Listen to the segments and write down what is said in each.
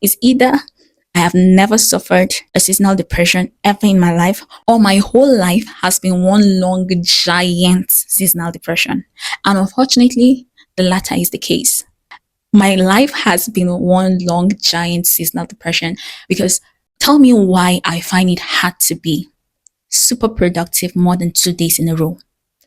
It's either I have never suffered a seasonal depression ever in my life, or my whole life has been one long, giant seasonal depression. And unfortunately, the latter is the case. My life has been one long, giant seasonal depression because tell me why I find it hard to be super productive more than 2 days in a row.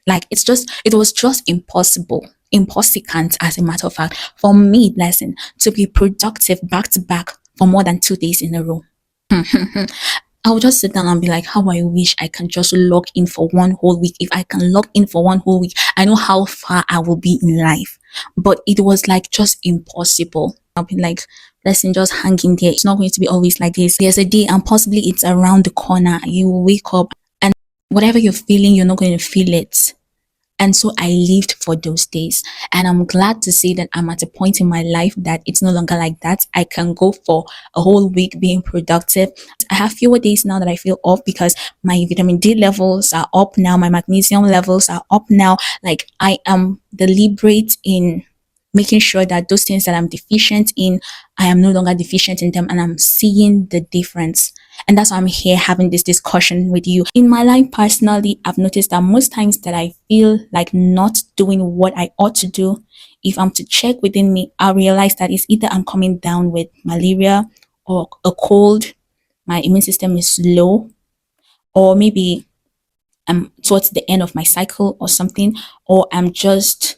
Like it was just impossible, impossible as a matter of fact, for me, blessing, to be productive back to back for more than 2 days in a row. I would just sit down and be like, how I wish I can just log in for one whole week. If I can log in for one whole week, I know how far I will be in life. But it was like just impossible. I'll be like, blessing, just hang in there. It's not going to be always like this. There's a day and possibly it's around the corner. You wake up and whatever you're feeling, you're not going to feel it. And so I lived for those days. And I'm glad to say that I'm at a point in my life that it's no longer like that. I can go for a whole week being productive. I have fewer days now that I feel off because my vitamin D levels are up now. My magnesium levels are up now. Like I am deliberate in making sure that those things that I'm deficient in, I am no longer deficient in them and I'm seeing the difference. And that's why I'm here having this discussion with you. In my life personally, I've noticed that most times that I feel like not doing what I ought to do, if I'm to check within me, I realize that it's either I'm coming down with malaria or a cold, my immune system is low, or maybe I'm towards the end of my cycle or something, or I'm just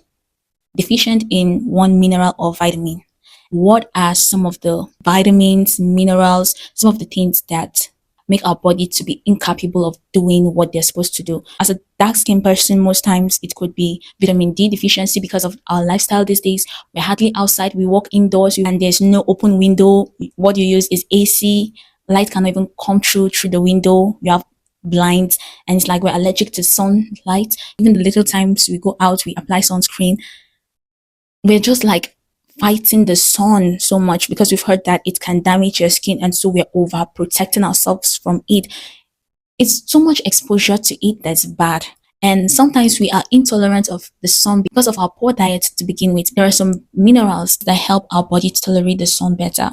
deficient in one mineral or vitamin. What are some of the vitamins, minerals, some of the things that make our body to be incapable of doing what they're supposed to do? As a dark skinned person, most times it could be vitamin D deficiency because of our lifestyle these days. We're hardly outside, we walk indoors and there's no open window. What you use is AC. Light cannot even come through the window. You have blinds and it's like we're allergic to sunlight. Even the little times we go out, we apply sunscreen, we're just like fighting the sun so much because we've heard that it can damage your skin and so we're over protecting ourselves from it. It's so much exposure to it that's bad. And sometimes we are intolerant of the sun because of our poor diet to begin with. There are some minerals that help our body to tolerate the sun better.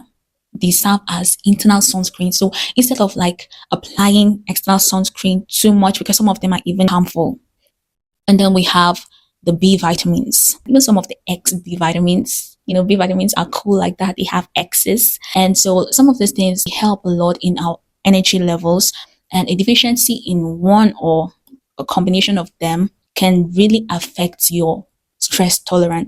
They serve as internal sunscreen. So instead of like applying external sunscreen too much, because some of them are even harmful. And then we have the B vitamins, even some of the X B vitamins. You know, B vitamins are cool like that. They have X's. And so some of these things help a lot in our energy levels. And a deficiency in one or a combination of them can really affect your stress tolerance.